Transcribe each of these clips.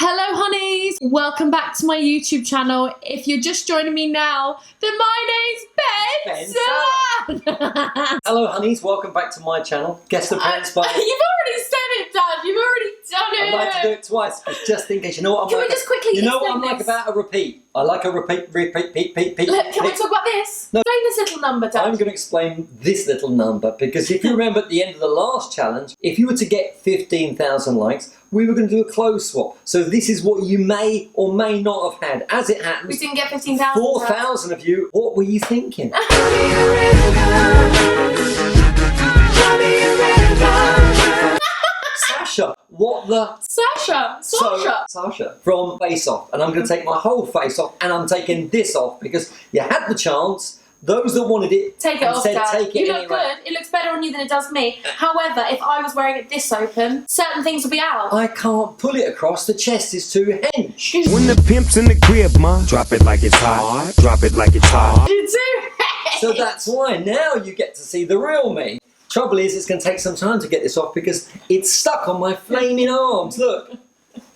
Hello honeys, welcome back to my YouTube channel. If you're just joining me now, then my name's Ben. Hello honeys, welcome back to my channel. Guest appearance by... You've already said it, Dad, you've already done it. I'd like to do it twice, just in case. You know what I'm Can like? we just quickly You know what I'm explain like this? about a repeat? I like a repeat. Look, can we talk about this? No. Explain this little number, Dad. I'm going to explain this little number because if you remember at the end of the last challenge, if you were to get 15,000 likes, we were going to do a clothes swap. So this is what you may or may not have had. As it happens, We didn't get 15,000. 4,000 of you, what were you thinking? Sasha, what the... Sasha from Face Off. And I'm going to take my whole face off and I'm taking this off because you had the chance. Those that wanted it Take it off, said Dad. take it You anyway. look good. It looks better on you than it does me. However, if I was wearing it this open, certain things would be out. I can't pull it across. The chest is too hench. When the pimp's in the crib, ma, drop it like it's hot. Drop it like it's hot. You're too hench. So that's why now you get to see the real me. Trouble is, it's going to take some time to get this off because it's stuck on my flaming arms. Look.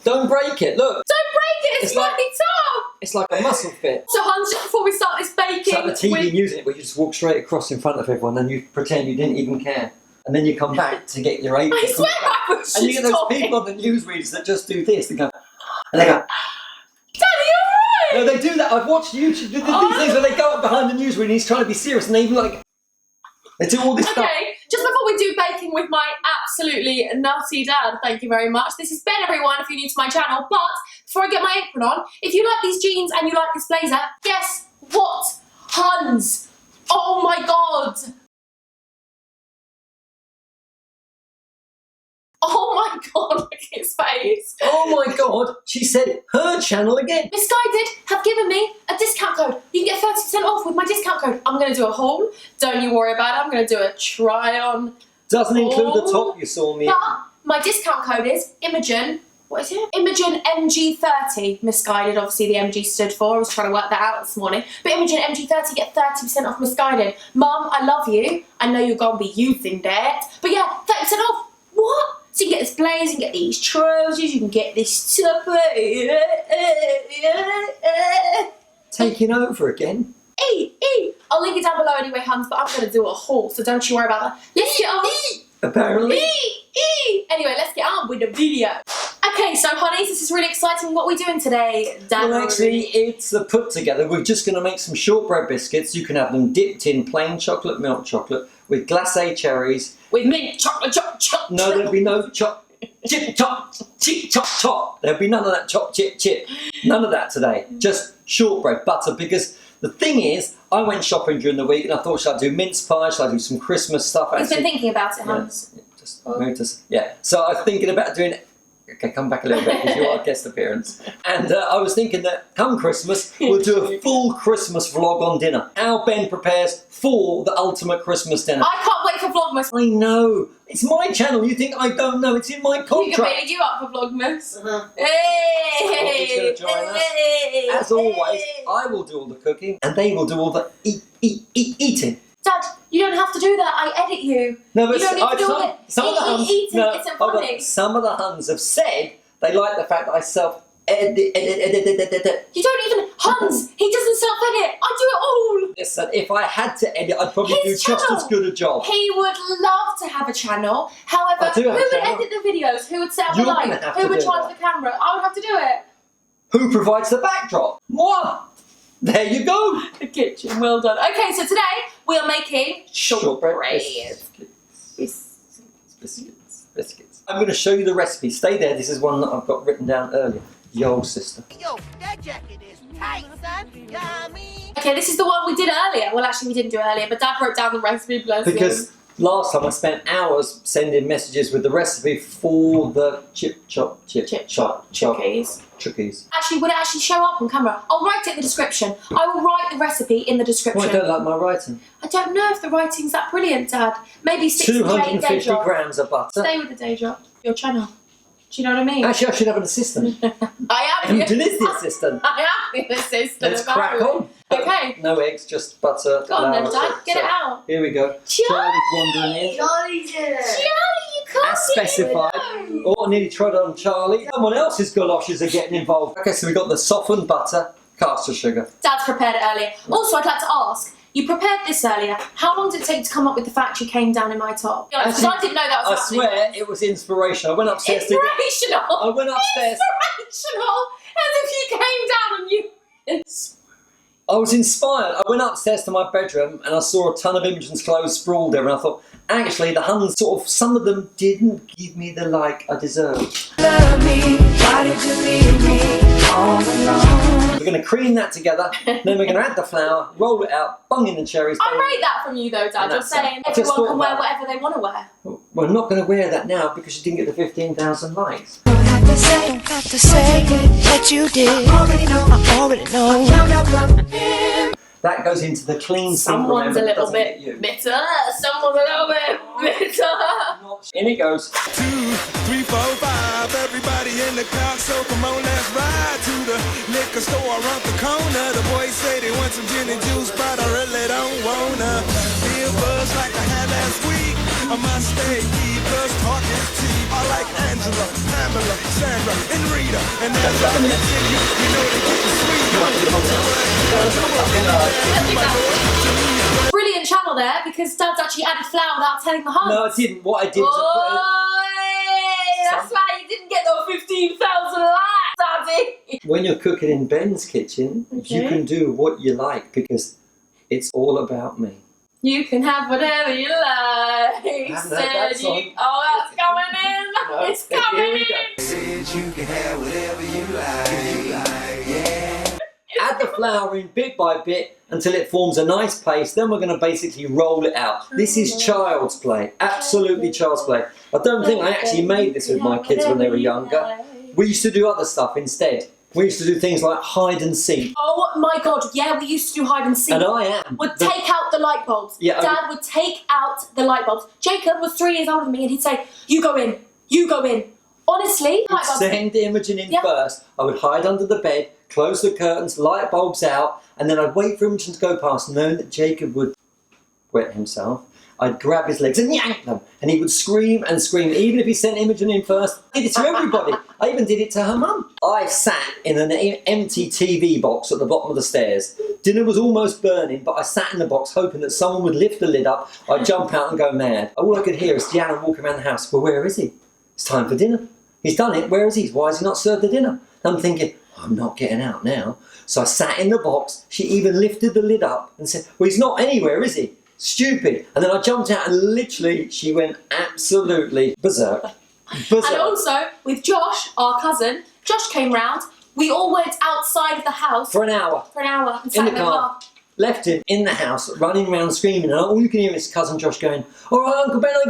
Don't break it. Look. Don't break it. It's slightly tough. It's like a muscle fit. So, Hans, just before we start this baking, It's like the TV news it where you just walk straight across in front of everyone and you pretend you didn't even care. And then you come back to get your apron. I swear I was And you just get those talking. people on the newsreaders that just do this. They go, and they go, Daddy, you're right. no, they do that. I've watched YouTube. These things where they go up behind the newsreader and he's trying to be serious and they even like, they do all this stuff. Okay, just before we do baking with my absolutely nutty dad, thank you very much. This is Ben, everyone, if you're new to my channel. But before I get my apron on, if you like these jeans and you like this blazer, guess what? Hans. Oh my God. Oh my God, look at his face. Oh my God, she said her channel again. Misguided have given me a discount code. You can get 30% off with my discount code. I'm going to do a haul. Don't you worry about it. I'm going to do a try on. Doesn't include the top you saw me. But my discount code is Imogen. What is it? Imogen MG30. Misguided, obviously the MG stood for. I was trying to work that out this morning. But Imogen MG30, get 30% off Misguided. Mum, I love you. I know you're going to be youth in debt. But yeah, 30% off. What? So you can get this blazer, you can get these trousers, you can get this tupper. Taking over again. I'll link it down below anyway, Hans, but I'm going to do a haul, so don't you worry about that. Let's get on. Apparently. Anyway, let's get on with the video. Okay, so honeys, this is really exciting. What are we doing today, Dad? Well, actually, it's a put together. We're just going to make some shortbread biscuits. You can have them dipped in plain chocolate, milk chocolate, with glacé cherries. With mint chocolate, chop. No, there'll be no chop, chip, chop, chip, chop, chop. There'll be none of that chop, chip, chip. None of that today. Just shortbread butter, because the thing is, I went shopping during the week and I thought, should I do mince pie? Should I do some Christmas stuff? He's been thinking about it, Hans. Yeah. So I was thinking about doing it. Okay, come back a little bit because you are a guest appearance. And I was thinking that come Christmas, we'll do a full Christmas vlog on dinner. How Ben prepares for the ultimate Christmas dinner. I can't wait for Vlogmas. I know. It's my channel. You think I don't know? It's in my contract. Are you up for Vlogmas? Hey! Going to join us. As always, I will do all the cooking and they will do all the eating. Dad, you don't have to do that. I edit you. No, but you don't need to do it. some of the Huns, Eating no, isn't hold on. funny. Some of the Huns have said they like the fact that I self-edit. You don't even... Hans, he doesn't self-edit. I do it all. Listen, if I had to edit, I'd probably His do just channel. as good a job. He would love to have a channel. However, I do who have a would channel. edit the videos? Who would set up the You're gonna light? have Who to would do charge that. the camera? I would have to do it. Who provides the backdrop? Moi! There you go. The kitchen, well done. Okay, so today we are making shortbread. Biscuits. I'm going to show you the recipe. Stay there. This is one that I've got written down earlier. Yo, sister. Yo, that jacket is tight, son. Yummy. Okay, this is the one we did earlier. Well, actually, we didn't do it earlier, but Dad wrote down the recipe, bless him. Because last time I spent hours sending messages with the recipe for the chip chop Cookies. cookies. Actually, would it actually show up on camera? I'll write it in the description. I will write the recipe in the description. Well, I don't like my writing. I don't know if the writing's that brilliant, Dad. Maybe 60 day 250 job. grams of butter. Stay with the day job. Your channel. Do you know what I mean? Actually, I should have an assistant. I am. Imogen is the assistant. I am the assistant. Let's crack on. Okay. No eggs, just butter. Go on then, flour, Dad. Get it out. Here we go. Charlie's wandering in. Charlie's in it. Charlie, you as specified. Oh, I nearly trod on Charlie. Someone else's galoshes are getting involved. Okay, so we got the softened butter, caster sugar. Dad's prepared it earlier. Also, I'd like to ask, you prepared this earlier. How long did it take to come up with the fact you came down in my top? Because I didn't know that was happening. I swear it was inspiration. I went upstairs Inspirational? I went upstairs. Inspirational? As if you came down and you... I was inspired. I went upstairs to my bedroom and I saw a ton of Imogen's clothes sprawled there, and I thought, actually, the Huns some of them didn't give me the like I deserved. Love me, why did you leave me all alone? We're going to cream that together, then we're going to add the flour, roll it out, bung in the cherries. I rate that from you though, Dad. You're saying everyone can wear whatever they want to wear. Well, I'm not going to wear that now because you didn't get the 15,000 likes. Don't have to say what you did. I already know. That goes into the clean sink. Someone's remember, a little doesn't bit get you. bitter. Someone's a little bit bitter. In it goes. 2, 3, 4, 5. Everybody in the car, so come on, let's ride to the liquor store around the corner. The boys say they want some gin and juice, but I really don't wanna. Feel buzz like I had last week. I must stay deep, cause talking cheap. I like Angela, Pamela, Sandra, and Rita. And that's how they see you, you know they get the sweet. Brilliant channel there, because Dad's actually added flour without telling the Huns. No, I didn't. What I did was That's why you didn't get the 15,000 likes, Daddy. when you're cooking in Ben's kitchen, you can do what you like because it's all about me. You can have whatever you like. I haven't heard that song. Oh, that's coming in. No, It's here coming we go. in. Said you can have whatever you like, yeah. Add the flour in bit by bit until it forms a nice paste. Then we're going to basically roll it out. This is child's play. Absolutely child's play. I don't think I actually made this with my kids when they were younger. We used to do other stuff instead. We used to do things like hide and seek. Oh my God, yeah, we used to do hide and seek. And I am. Would take out the light bulbs. Yeah, Dad would take out the light bulbs. Jacob was 3 years older than me and he'd say, you go in, you go in. Honestly, light bulbs. Send Imogen in first. I would hide under the bed, close the curtains, light bulbs out, and then I'd wait for Imogen to go past, knowing that Jacob would wet himself. I'd grab his legs and yank them, and he would scream and scream, even if he sent Imogen in first. I did it to everybody. I even did it to her mum. I sat in an empty TV box at the bottom of the stairs. Dinner was almost burning, but I sat in the box hoping that someone would lift the lid up. I'd jump out and go mad. All I could hear is Deanna walking around the house. Well, where is he? It's time for dinner. He's done it. Where is he? Why has he not served the dinner? And I'm thinking, I'm not getting out now. So I sat in the box. She even lifted the lid up and said, well, he's not anywhere, is he? Stupid. And then I jumped out and literally she went absolutely berserk. And also, with Josh, our cousin, Josh came round. We all went outside of the house For an hour. and sat in the car. Left him in the house, running around screaming, and all you can hear is cousin Josh going, all right, Uncle Ben, I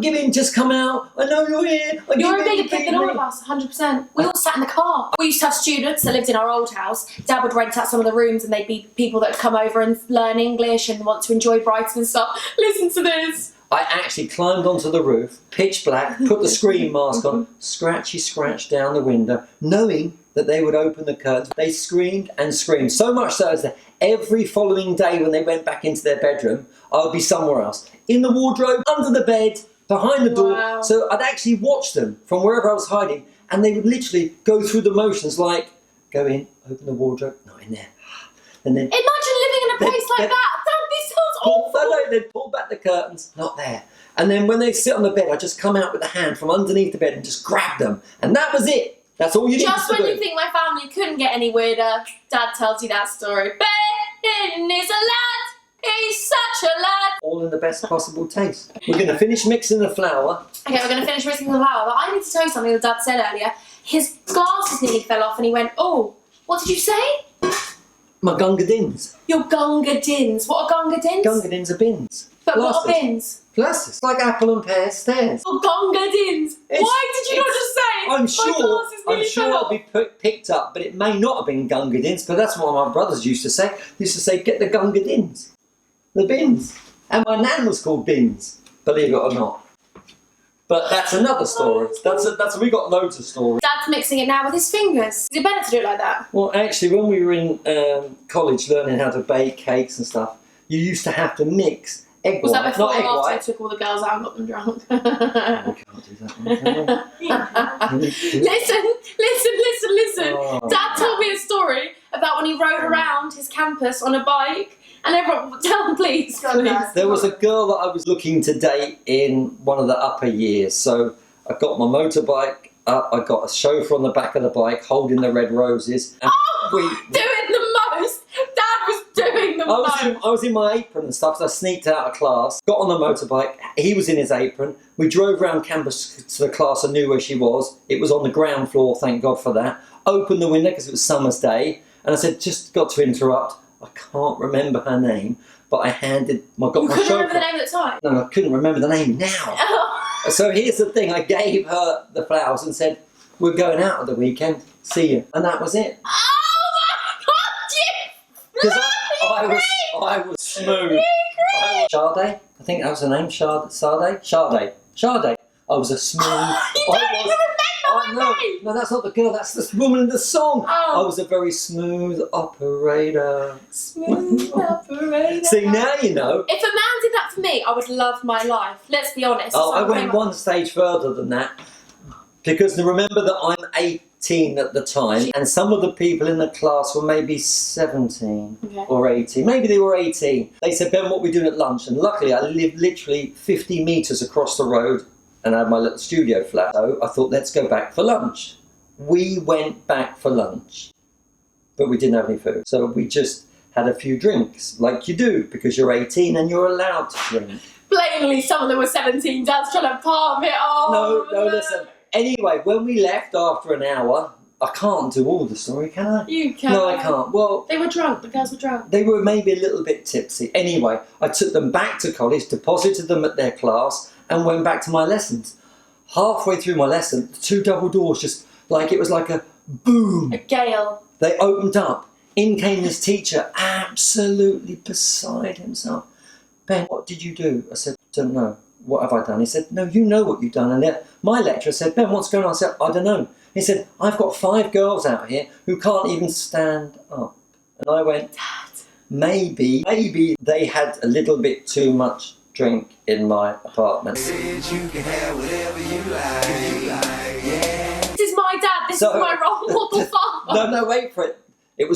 give in, just come out, I know you're here, You're a bigger kid than all of us, 100%. We all sat in the car. We used to have students that lived in our old house. Dad would rent out some of the rooms and they'd be people that would come over and learn English and want to enjoy Brighton and stuff. Listen to this. I actually climbed onto the roof, pitch black, put the screen mask on, scratch down the window, knowing that they would open the curtains. They screamed and screamed, so much so that every following day when they went back into their bedroom, I would be somewhere else. In the wardrobe, under the bed, behind the door. Wow. So I'd actually watch them from wherever I was hiding, and they would literally go through the motions like, go in, open the wardrobe, not in there. And then Imagine living in a place like that. This sounds awful. they'd pull back the curtains, not there. And then when they sit on the bed, I'd just come out with a hand from underneath the bed and just grab them. And that was it. That's all you need to do. Just when you think my family couldn't get any weirder, Dad tells you that story. Ben is a lad. He's such a lad. All in the best possible taste. We're going to finish mixing the flour. Okay, we're going to finish mixing the flour, but I need to tell you something that Dad said earlier. His glasses nearly fell off and he went, oh, what did you say? My Gunga Dins. Your Gunga Dins. What are Gunga Dins? Gunga Dins are bins. But what are Glasses. bins? Glasses. Like apple and pear stairs. Oh, Gunga Dins. Why did you not just say it? I'm My sure glasses nearly fell it'll off. be picked up, but it may not have been Gunga Dins, but that's what my brothers used to say. They used to say, get the Gunga Dins. The bins. And my nan was called Bins, believe it or not. But that's another story. We got loads of stories. Dad's mixing it now with his fingers. Is it better to do it like that? Well, actually, when we were in college learning how to bake cakes and stuff, you used to have to mix Egg Was white, that before not or egg after I white. took all the girls out and got them drunk? We can't do that one, can we? Listen. Oh. Dad told me a story about when he rode around his campus on a bike, and everyone, tell them please. There was a girl that I was looking to date in one of the upper years. So I got my motorbike up, I got a chauffeur on the back of the bike holding the red roses. And Doing the most. Dad was doing the most. I was in my apron and stuff, so I sneaked out of class, got on the motorbike, he was in his apron, we drove around campus to the class, I knew where she was, it was on the ground floor, thank God for that, opened the window because it was summer's day, and I said, just got to interrupt, I can't remember her name, but I got my chauffeur. You couldn't remember the name at the time? No, I couldn't remember the name now. So here's the thing, I gave her the flowers and said, we're going out at the weekend, see you, and that was it. Because I was smooth. Sade? I think that was her name. Sade. I was a smooth. No, that's not the girl. That's the woman in the song. Oh. I was a very smooth operator. Smooth operator. See, now you know. If a man did that for me, I would love my life. Let's be honest. Oh, I went one stage further than that. Because remember that I'm 18 at the time, and some of the people in the class were maybe 17 or 18. Maybe they were 18. They said, Ben, what are we doing at lunch? And luckily, I lived literally 50 metres across the road and I had my little studio flat. So I thought, let's go back for lunch. We went back for lunch, but we didn't have any food. So we just had a few drinks, like you do, because you're 18 and you're allowed to drink. Blatantly, some of them were 17. Dad's trying to palm it off. No, listen. Anyway, when we left after an hour, I can't do all the story, can I? You can. No, I can't. Well, They were drunk. The girls were drunk. they were maybe a little bit tipsy. Anyway, I took them back to college, deposited them at their class, and went back to my lessons. Halfway through my lesson, the two double doors just, like, it was like a boom. A gale. They opened up. In came this teacher, absolutely beside himself. Ben, what did you do? I said, don't know. What have I done? He said, no, you know what you've done. And then my lecturer said, Ben, what's going on? I said, I don't know. He said, I've got 5 girls out here who can't even stand up. And I went, Dad, maybe they had a little bit too much drink in my apartment. This is my dad. This is my role model father. No, wait for it. They were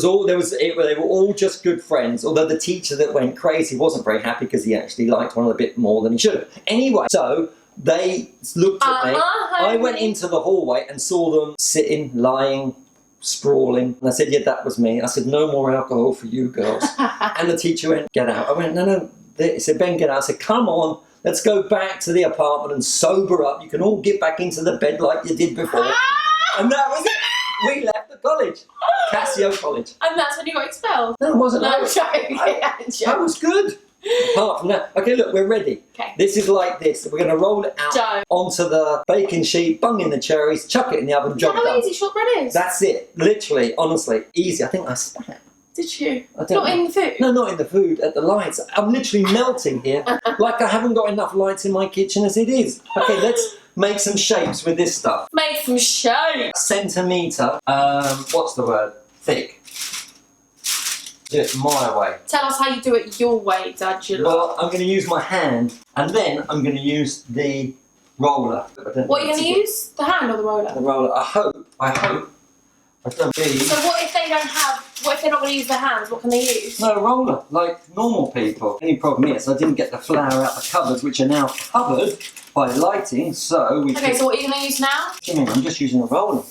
all just good friends, although the teacher that went crazy wasn't very happy because he actually liked one a bit more than he should have. Anyway, so they looked at me. I went into the hallway and saw them sitting, lying, sprawling. And I said, yeah, that was me. I said, no more alcohol for you girls. And the teacher went, get out. I went, no. He said, Ben, get out. I said, come on, let's go back to the apartment and sober up. You can all get back into the bed like you did before. And that was it. We left the college. Cassio College. And that's when you got expelled? No, it wasn't. No, I'm joking. That was good. Apart from that. Okay, look, we're ready. Okay. This is like this. We're going to roll it out Dough. onto the baking sheet, bung in the cherries, chuck it in the oven, job How done. easy shortbread is? That's it. Literally, honestly, easy. I think I spat. Did you? I don't Not know. in the food? No, not in the food, at the lights. I'm literally melting here. Like I haven't got enough lights in my kitchen as it is. Okay, let's make some shapes with this stuff. Make some shapes. Centimetre, what's the word? Thick. Do it my way. Tell us how you do it your way, Dad. Well, I'm going to use my hand, and then I'm going to use the roller. What are you going to use? The hand or the roller? The roller. I hope. I don't really. So what if they don't have, what if they're not going to use their hands? What can they use? No, roller, like normal people. Only problem is I didn't get the flour out the cupboards, which are now covered by lighting, so we Okay, so what are you going to use now? What do you mean? I'm just using a roller.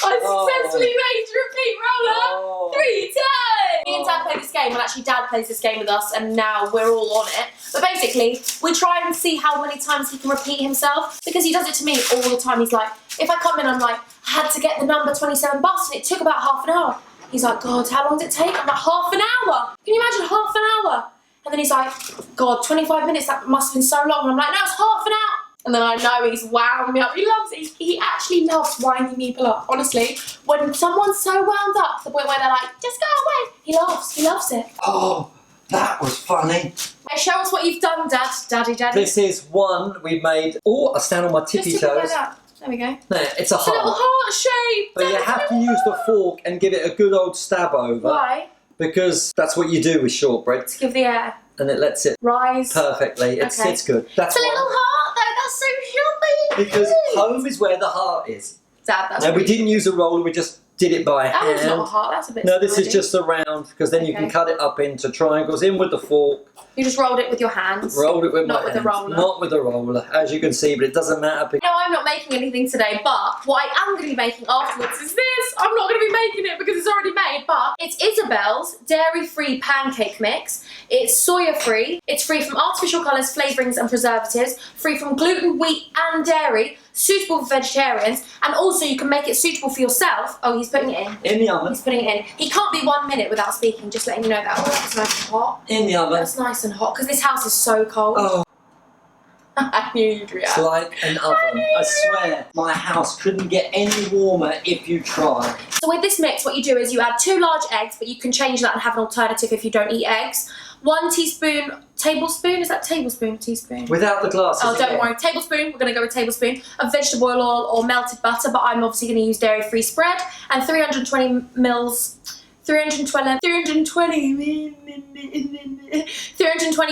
I successfully made repeat roller Oh. 3 times! Me and Dad play this game, and actually Dad plays this game with us, and now we're all on it. But basically, we try and see how many times he can repeat himself, because he does it to me all the time. He's like, if I come in, I'm like, I had to get the number 27 bus, and it took about half an hour. He's like, God, how long did it take? I'm like, half an hour! Can you imagine half an hour? And then he's like, God, 25 minutes, that must have been so long. And I'm like, no, it's half an hour. And then I know he's wound me up. He loves it. He actually loves winding people up. Honestly, when someone's so wound up to the point where they're like, just go away, he loves it. Oh, that was funny. Hey, show us what you've done, Dad. Daddy. This is one we made. Oh, I stand on my tippy Just tip it toes. like that. There we go. There, it's a It's a little heart. heart shape. But you have to use the fork and give it a good old stab over. Why? because that's what you do with shortbread, To give the air. and it lets it Rise. perfectly. It's Okay. it's good. That's It's a why. little heart though, that's so shoppy. Because home is where the heart is. Dad, that's No, we really- didn't use a roller, we just did it by That one's hand. not a heart, that's a bit No, this is snidey. just a round, because then you can Okay. cut it up into triangles, in with the fork, You just rolled it with your hands. rolled it with Not my with a hands. roller. Not with a roller, as you can see, but it doesn't matter. No, I'm not making anything today, but what I am going to be making afterwards is this. I'm not going to be making it because it's already made, but it's Isabel's dairy-free pancake mix. It's soya-free. It's free from artificial colours, flavourings and preservatives, free from gluten, wheat and dairy, suitable for vegetarians, and also you can make it suitable for yourself. Oh, he's putting it in. In the oven. He's putting it in. He can't be 1 minute without speaking, just letting you know that. Oh, that's nice and hot. In the oven. That's nice and hot, because this house is so cold. Oh, I knew you'd it's react. like an oven. I swear, my house couldn't get any warmer if you tried. So with this mix, what you do is you add 2 large eggs, but you can change that and have an alternative if you don't eat eggs. 1 tablespoon, is that tablespoon or teaspoon? Without the glasses. Oh, don't again. worry, tablespoon, we're going to go with tablespoon of vegetable oil or melted butter, but I'm obviously going to use dairy-free spread, and 320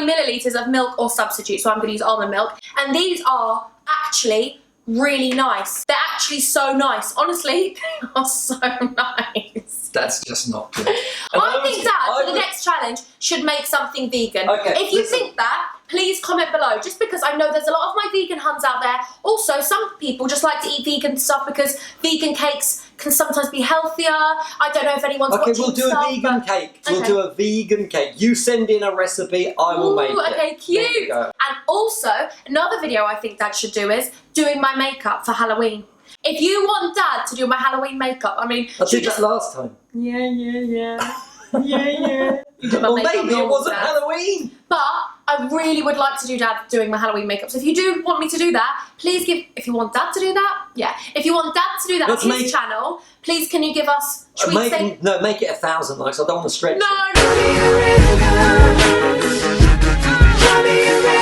millilitres of milk or substitute, so I'm going to use almond milk. And these are actually really nice. They're actually so nice. Honestly, they are so nice. That's just not good. I think Dad, for the next challenge, should make something vegan. Okay, if you listen. think that, please comment below, just because I know there's a lot of my vegan huns out there. Also, some people just like to eat vegan stuff because vegan cakes can sometimes be healthier. I don't know if anyone's Okay, watching we'll do stuff, a vegan but- cake. We'll Okay. do a vegan cake. You send in a recipe, I will Ooh, make it. okay, cute. There you go. And also, another video I think Dad should do is doing my makeup for Halloween. If you want Dad to do my Halloween makeup, I mean, I should did that last time. Yeah. You did my Well, makeup maybe it normal, wasn't Dad. Halloween. But I really would like to do Dad doing my Halloween makeup. So if you do want me to do that, please give. If you want Dad to do that, yeah. If you want Dad to do that Let's on his make- channel, please can you give us? Should we say? Make it 1,000 likes. I don't want to stretch it. No.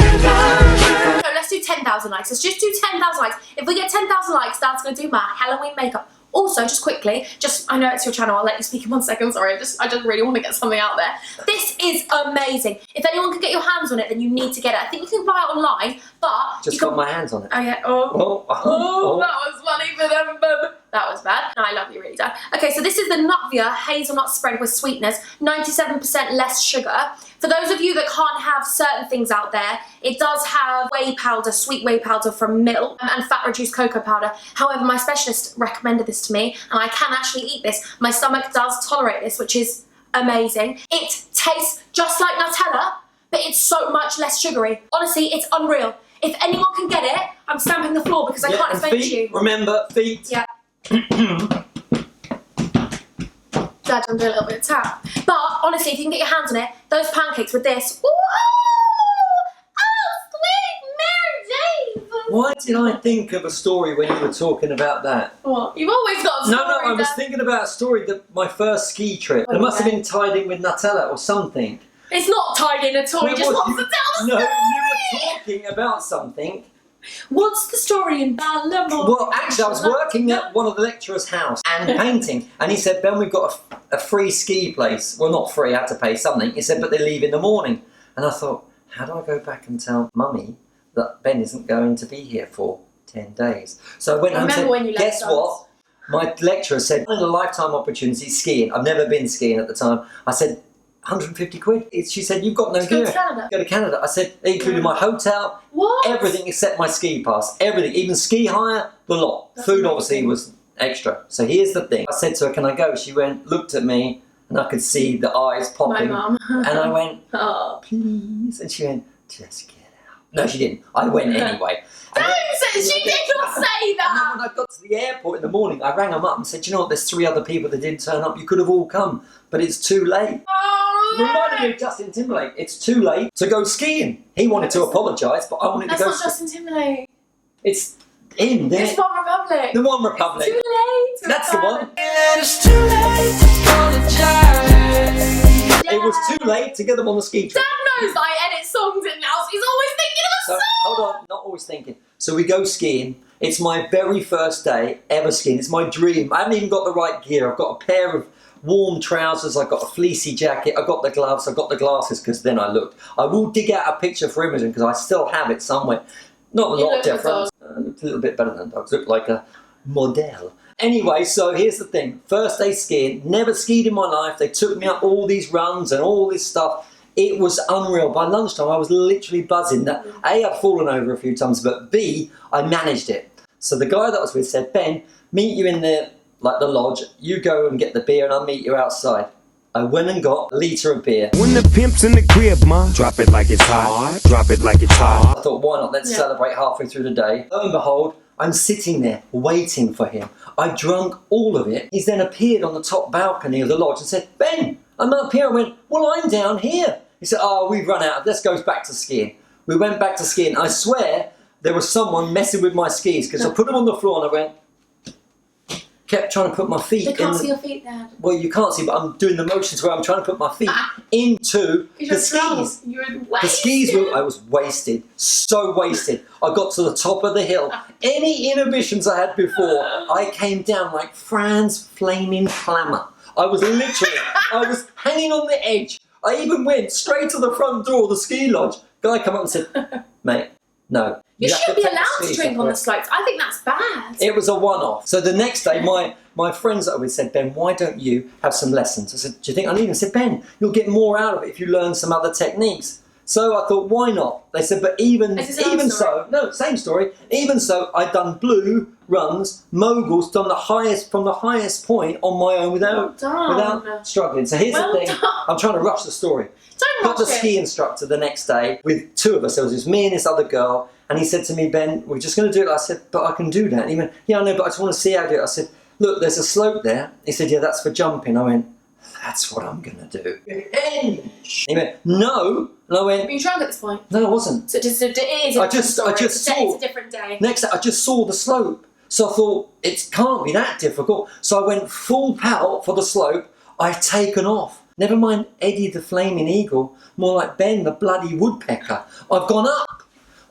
No, let's do 10,000 likes. Let's just do 10,000 likes. If we get 10,000 likes, Dad's going to do my Halloween makeup. Also, just quickly, I know it's your channel, I'll let you speak in 1 second, sorry, I just really want to get something out there. This is amazing. If anyone can get your hands on it, then you need to get it. I think you can buy it online, but Just you can... got my hands on it. Oh yeah, oh, Oh. that was funny for them. That was bad. No, I love you really, Dad. Okay, so this is the Nutvia hazelnut spread with sweeteners, 97% less sugar. For those of you that can't have certain things out there, it does have whey powder, sweet whey powder from milk, and fat-reduced cocoa powder. However, my specialist recommended this to me, and I can actually eat this. My stomach does tolerate this, which is amazing. It tastes just like Nutella, but it's so much less sugary. Honestly, it's unreal. If anyone can get it, I'm stamping the floor because I can't and explain to feet, you. remember, feet. Yeah. Dad, I'm doing a little bit of tap. But honestly, if you can get your hands on it, those pancakes with this. Ooh, oh, sweet Mary Jane. Why did I think of a story when you were talking about that? What? You've always got a story. No, I was Dad. thinking about a story that my first ski trip. Oh, It must have yeah. been tied in with Nutella or something. It's not tied in at all. He It just was- wants to tell the No, story. you were talking about something. What's the story in Ballamore? Well, actually, I was working at one of the lecturer's house and painting, and he said, Ben, we've got a free ski place. Well, not free, I had to pay something. He said, but they leave in the morning. And I thought, how do I go back and tell Mummy that Ben isn't going to be here for 10 days? So I went home and Remember said, when you left guess us? what? My lecturer said, a lifetime opportunity skiing. I've never been skiing at the time. I said, 150 quid. She said, you've got no Go to gear. Canada. Go to Canada. I said, they included my hotel, What? everything except my ski pass. Everything, even ski hire, the lot. That's Food amazing. obviously was extra. So here's the thing. I said to her, can I go? She went, looked at me, and I could see the eyes My popping. mum. And I went, Oh. please. And she went, just get out. No, she didn't. I went anyway. And then- Don't say, she did not say and then that. when I got to the airport in the morning, I rang them up and said, you know what, there's 3 other people that didn't turn up. You could have all come, but it's too late. Oh, It reminded me of Justin Timberlake. It's too late to go skiing. He wanted to apologise, but I wanted That's to go not skiing. Justin Timberlake. It's him there. It's One Republic. The One Republic. It's too late. to That's the return. one. It's too late to apologize. It was too late to get them on the ski trip. Dad knows that I edit songs in now, so he's always thinking of a So, song. hold on, not always thinking. So we go skiing. It's my very first day ever skiing. It's my dream. I haven't even got the right gear. I've got a pair of warm trousers, I got a fleecy jacket, I got the gloves, I got the glasses because then I looked. I will dig out a picture for Imogen because I still have it somewhere. Not a lot of difference. Looked a little bit better than dogs. Looked like a model. Anyway, so here's the thing. First day skiing, never skied in my life. They took me up all these runs and all this stuff. It was unreal. By lunchtime, I was literally buzzing. That A, I'd fallen over a few times, but B, I managed it. So the guy that I was with said, Ben, meet you in the lodge. You go and get the beer and I'll meet you outside. I went and got a litre of beer. When the pimp's in the crib, ma, drop it like it's hot. Drop it like it's hot. I thought, why not? Let's celebrate halfway through the day. Lo and behold, I'm sitting there waiting for him. I drunk all of it. He's then appeared on the top balcony of the lodge and said, Ben, I'm up here. I went, well, I'm down here. He said, oh, we've run out. Let's go back to skiing. We went back to skiing. I swear there was someone messing with my skis because I put them on the floor and I went, kept trying to put my feet in. They can't see your feet, Dad. Well, you can't see, but I'm doing the motions where I'm trying to put my feet into the skis. You were The skis were, I was wasted, so wasted. I got to the top of the hill. Any inhibitions I had before, I came down like Fran's flaming clamor. I was hanging on the edge. I even went straight to the front door of the ski lodge. Guy come up and said, mate, no. You have shouldn't be take the allowed to skis drink off on the first." slopes. I think that's bad. It was a one-off. So the next day, my friends that I was said, Ben, why don't you have some lessons? I said, do you think I need them? I said, Ben, you'll get more out of it if you learn some other techniques. So I thought, why not? They said, but even so, no, same story. Even so, I'd done blue runs, moguls, done from the highest point on my own without struggling. So here's the thing. I'm trying to rush the story. Got the ski instructor the next day with two of us. There was just me and this other girl. And he said to me, Ben, we're just going to do it. I said, but I can do that. And he went, yeah, I know, but I just want to see how to do it. I said, look, there's a slope there. He said, yeah, that's for jumping. I went, that's what I'm going to do. He went, no. And I went, were you drunk at this point? no, I wasn't. So it is I just saw. It's a different day. Next day, I just saw the slope. So I thought, it can't be that difficult. So I went full pelt for the slope. I'd taken off. Never mind Eddie the Flaming Eagle, more like Ben the Bloody Woodpecker. I've gone up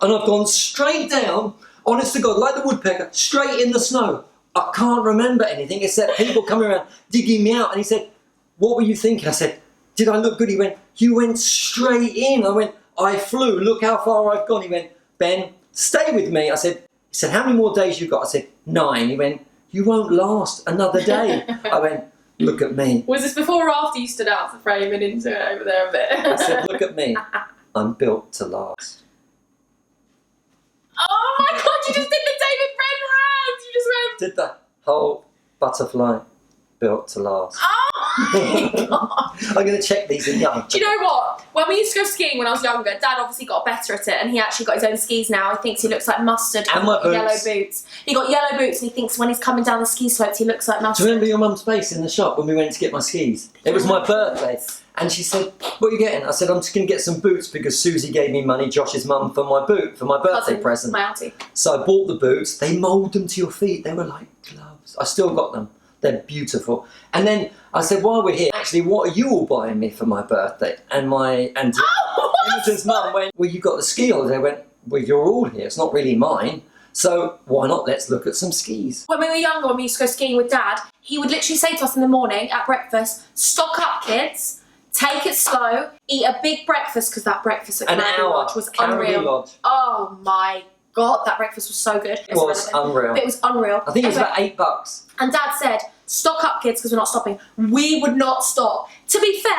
and I've gone straight down, honest to God, like the woodpecker, straight in the snow. I can't remember anything except people coming around digging me out. And he said, what were you thinking? I said, did I look good? He went, you went straight in. I went, I flew. Look how far I've gone. He went, Ben, stay with me. He said, how many more days you got? I said, 9. He went, you won't last another day. I went, look at me. Was this before or after you stood out the frame and into it over there a bit? I said, look at me. I'm built to last. Oh my God, you just did the David Bren hands. You just went, Did the whole butterfly built to last. oh my God. I'm going to check these in young. Do you know what? When we used to go skiing when I was younger, Dad obviously got better at it and he actually got his own skis now. He thinks he looks like mustard. And my boots. Yellow boots. He got yellow boots and he thinks when he's coming down the ski slopes he looks like Do mustard. you remember your mum's face in the shop when we went to get my skis? It was my birthday. And she said, what are you getting? I said, I'm just going to get some boots because Susie gave me money, Josh's mum, for my birthday present. My auntie. So I bought the boots. They mould them to your feet. They were like gloves. I still got them. They're beautiful. And then I said, while we're here, actually, what are you all buying me for my birthday? And Imogen's mum went, well, you got the ski holiday. I went, well, you're all here. It's not really mine. So why not? Let's look at some skis. When we were younger, when we used to go skiing with Dad, he would literally say to us in the morning at breakfast, stock up, kids. Take it slow. Eat a big breakfast because that breakfast at Caribou Lodge was unreal. Lodge. Oh my God, that breakfast was so good. It was unreal. It was unreal. I think it was about $8. And Dad said, stock up, kids, because we're not stopping. We would not stop. To be fair,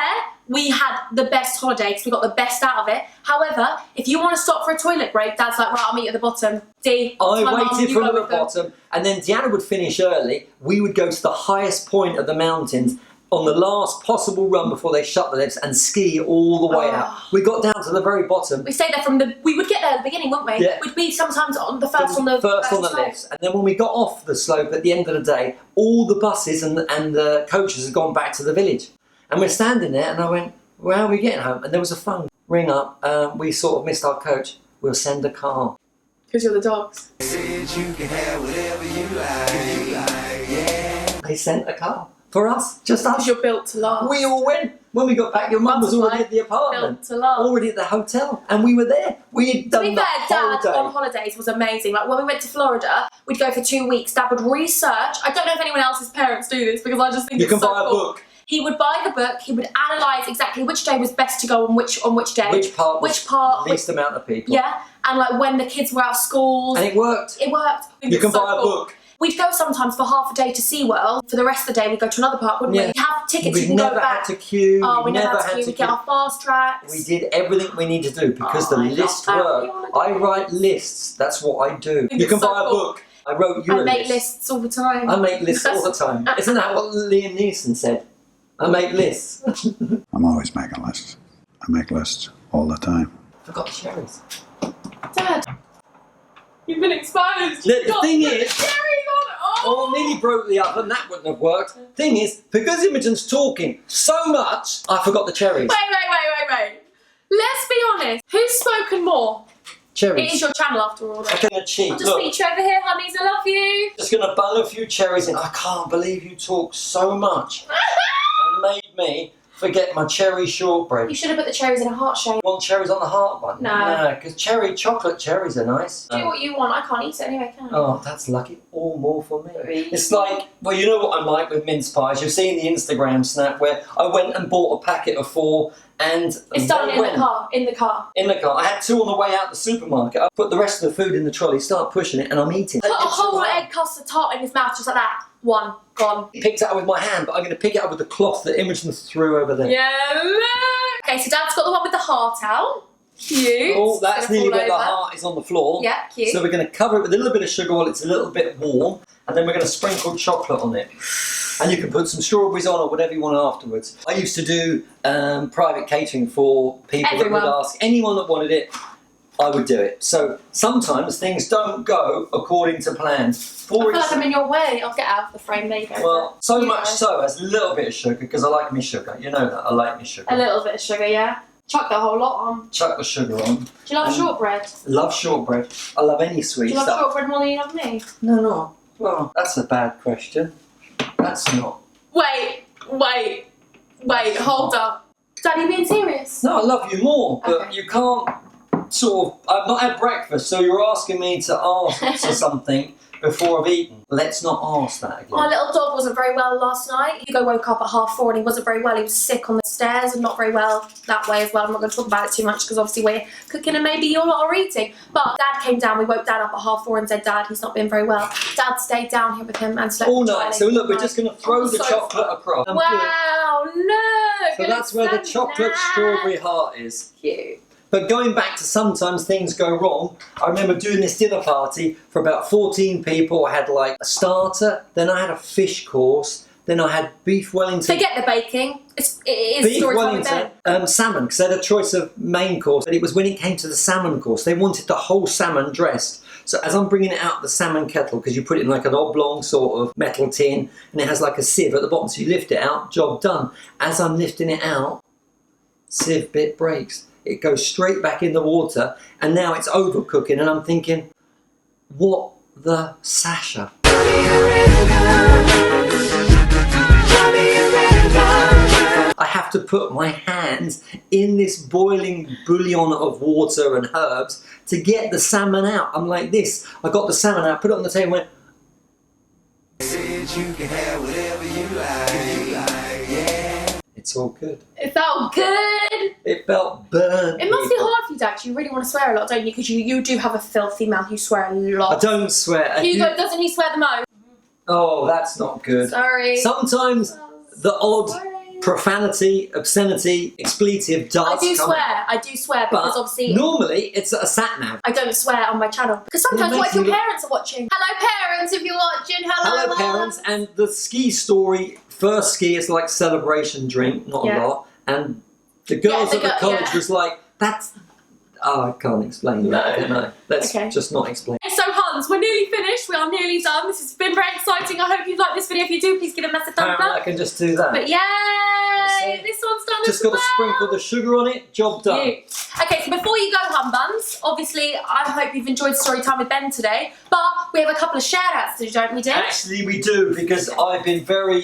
we had the best holiday because we got the best out of it. However, if you want to stop for a toilet break, Dad's like, right, I'll meet you at the bottom. I waited from the bottom, and then Deanna would finish early. We would go to the highest point of the mountains on the last possible run before they shut the lifts and ski all the way out. We got down to the very bottom. We stayed there we would get there at the beginning, wouldn't we? Yeah. We'd be sometimes on the first on the lifts. And then when we got off the slope at the end of the day, all the buses and the coaches had gone back to the village. And we're standing there and I went, well, how are we getting home? And there was a phone ring up. We sort of missed our coach. We'll send a car. Because you're the dogs. Said you can have whatever you like, yeah. They sent a car. For us, just us. Because you're built to last. We all went. When we got back, your mum was already at the apartment. Built to last. Already at the hotel. And we were there. We had done to be the fair, whole Dad day. on holidays was amazing. Like when we went to Florida, we'd go for 2 weeks. Dad would research. I don't know if anyone else's parents do this because I just think You it's can so buy a cool. book. He would buy the book. He would analyse exactly which day was best to go on which day. Which part? Least amount of people. Yeah, and like when the kids were out of school. And it worked. It worked. You can buy a book. We'd go sometimes for half a day to SeaWorld. For the rest of the day, we'd go to another park, wouldn't we? We'd have tickets. We never had to queue. Oh, we never had to queue. We We'd get our fast tracks. We did everything we need to do because the lists work. I write lists. That's what I do. You can buy a book. I wrote you a list. I make lists all the time. I make lists all the time. Isn't that what Liam Neeson said? I make lists. I'm always making lists. I make lists all the time. Forgot the cherries. Dad, you've been exposed. The thing is, cherries on. oh, nearly broke the oven. That wouldn't have worked. Thing is, because Imogen's talking so much, I forgot the cherries. Wait. Let's be honest. Who's spoken more? Cherries. It is your channel after all. I'm gonna cheat. I'll just meet you over here, honeys. I love you. Just gonna bung a few cherries in. I can't believe you talk so much. And made me forget my cherry shortbread. You should have put the cherries in a heart shape. You want cherries on the heart one? No. because chocolate cherries are nice. Do what you want. I can't eat it anyway, can I? Oh, that's lucky. All more for me. It's like, well, you know what I'm like with mince pies. You've seen the Instagram snap where I went and bought a packet of 4 and... It's done in the car. In the car. I had 2 on the way out the supermarket. I put the rest of the food in the trolley, start pushing it, and I'm eating. Put a whole egg custard tart in his mouth just like that. 1, gone. Picked it up with my hand, but I'm going to pick it up with the cloth that Imogen threw over there. Yeah, look. Okay, so Dad's got the one with the heart out. Cute. Oh, that's nearly where the heart is on the floor. Yeah, cute. So we're going to cover it with a little bit of sugar while it's a little bit warm, and then we're going to sprinkle chocolate on it. And you can put some strawberries on or whatever you want afterwards. I used to do private catering for people that would ask. Anyone that wanted it, I would do it. So sometimes things don't go according to plan. I feel like I'm in your way. I'll get out of the frame. There you go. Well, so much so as a little bit of sugar, because I like me sugar. You know that. I like me sugar. A little bit of sugar, yeah. Chuck the whole lot on. Chuck the sugar on. Do you love shortbread? Love shortbread. I love any sweet stuff. Do you love stuff. shortbread more than you love me? No. Well, that's a bad question. That's not. Wait, hold up. Daddy, being serious? No, I love you more, but Okay. you can't sort of... I've not had breakfast, so you're asking me to ask for something before I've eaten. Let's not ask that again. Our little dog wasn't very well last night. Hugo woke up at 4:30 and he wasn't very well. He was sick on the stairs and not very well that way as well. I'm not going to talk about it too much because obviously we're cooking and maybe you lot are eating. But Dad came down. We woke Dad up at 4:30 and said, Dad, he's not been very well. Dad stayed down here with him and slept all night. So look, we're just going to throw the chocolate across. Wow, look! So that's where the chocolate strawberry heart is. Cute. But going back to sometimes things go wrong, I remember doing this dinner party for about 14 people. I had like a starter, then I had a fish course, then I had beef Wellington. Forget the baking. It is beef Storytime with Wellington, Ben. salmon, because they had a choice of main course. But it was when it came to the salmon course, they wanted the whole salmon dressed. So as I'm bringing it out of the salmon kettle, because you put it in like an oblong sort of metal tin, and it has like a sieve at the bottom, so you lift it out, job done. As I'm lifting it out, sieve bit breaks. It goes straight back in the water, and now it's overcooking, and I'm thinking, what the Sasha? I have to put my hands in this boiling bouillon of water and herbs to get the salmon out. I'm like this. I got the salmon out, put it on the table, and went, You can have whatever you like, yeah. it's all good. It felt good. It felt burnt. It must be hard for you, Dad, 'cause you really want to swear a lot, don't you? Because you do have a filthy mouth. You swear a lot. I don't swear. Hugo, doesn't he swear the most? Oh, that's not good. Sorry. Sometimes the odd profanity, obscenity, expletive does I do come swear. out. I do swear because But obviously normally it's a sat nav. I don't swear on my channel because sometimes It what makes if your you- parents are watching? Hello, parents, if you're watching. Hello, Hello, parents. And the ski story, first ski is like celebration drink, not Yeah. a lot. And the girls the at the girl- college yeah. was like, that's... Oh, I can't explain that. No. Let's just not explain. So Hans, we're nearly finished. We are nearly done. This has been very exciting. I hope you liked this video. If you do, please give it a massive thumbs Apparently I up. can just do that. But yay! This one's done Just as got well. to sprinkle the sugar on it, job done. Cute. Okay, so before you go, hum buns, obviously I hope you've enjoyed Storytime with Ben today, but we have a couple of shout outs to do, don't we, Dick? Actually, we do, because I've been very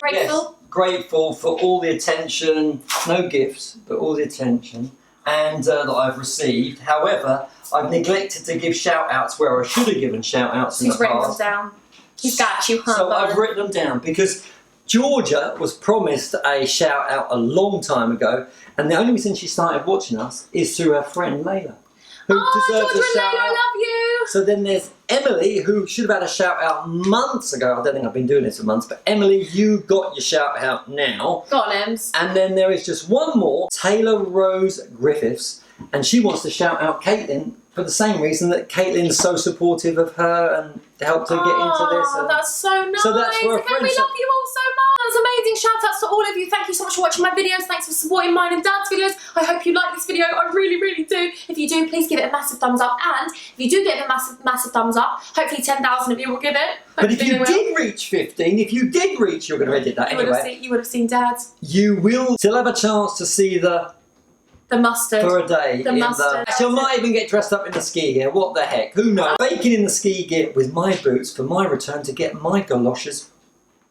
grateful for all the attention, no gifts, but all the attention, and that I've received. However, I've neglected to give shout outs where I should have given shout outs in the He's written them past. down. He's got you, hum So bun. I've written them down because Georgia was promised a shout out a long time ago, and the only reason she started watching us is through her friend Layla, who deserves Georgia a and shout Layla, out. I love you. So then there's Emily, who should have had a shout out months ago. I don't think I've been doing this for months, but Emily, you got your shout out now. Go on, Ems. And then there is just one more, Taylor Rose Griffiths, and she wants to shout out Caitlin for the same reason that Caitlin's so supportive of her and helped her get into this. Oh, And that's so nice. So that's for a Okay, friend. we So- love you all so much. That's amazing. Shout outs to all of you. Thank you so much for watching my videos. Thanks for supporting mine and Dad's videos. I hope you like this video. I really, really do. If you do, please give it a massive thumbs up. And if you do give it a massive, massive thumbs up, hopefully 10,000 of you will give it. But if Hopefully you they will. did reach 15, if you did reach, you're going to edit that You would have anyway. seen, you would have seen Dad's. You will still have a chance to see the mustard. for a day. The mustard. Actually, I might even get dressed up in the ski gear. What the heck? Who knows? Baking in the ski gear with my boots for my return to get my galoshes.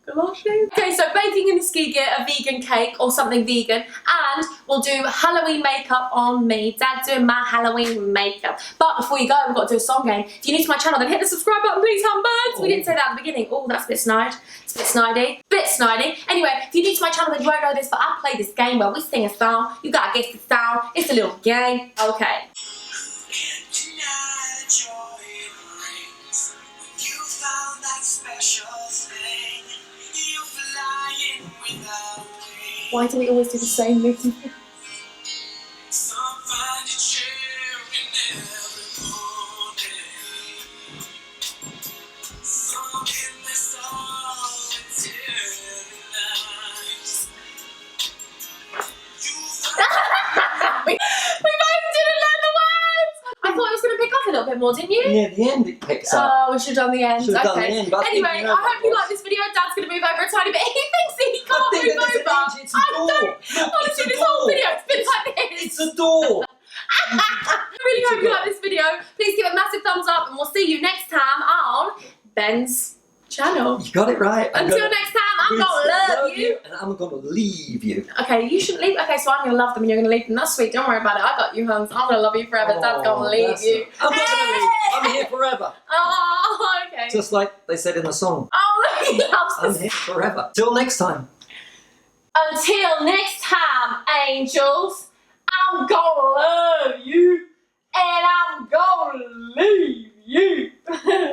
Galoshes. Okay, so baking in the ski gear, a vegan cake or something vegan, and we'll do Halloween makeup on me. Dad's doing my Halloween makeup. But before you go, we've got to do a song game. If you're new to my channel, then hit the subscribe button, please, humbugs. We didn't say that at the beginning. Oh, that's a bit snide. It's a bit snidey. Bit snidey. Anyway, if you're new to my channel, then you won't know this, but I play this game where we sing a song. You gotta guess the song. It's a little game. Okay. Why do we always do the same movement? We both didn't learn the words! I thought it was going to pick up a little bit more, didn't you? Near the end, it picks up. Oh, we should have done the end. Should have done Okay. the end, but I think Anyway, you know I hope what you it like this video. Dad's going to move over a tiny bit. He thinks that he can't think move that there's an over. edge, it's a door. Look, Honestly, it's a this whole door. video, it's been like this. It's a door. I really hope you like this video. Please give it a massive thumbs up, and we'll see you next time on Ben's channel. You got it right. Until next time, I'm gonna love you. And I'm gonna leave you. Okay, you shouldn't leave. Okay, so I'm gonna love them and you're gonna leave them. That's sweet. Don't worry about it. I got you, Hans. I'm gonna love you forever. Dad's gonna leave that's you. I'm not gonna leave. I'm here forever. Oh, okay. Just like they said in the song. Oh, he loves I'm this. here forever. Till next time. Until next time, angels, I'm gonna love you and I'm gonna leave you.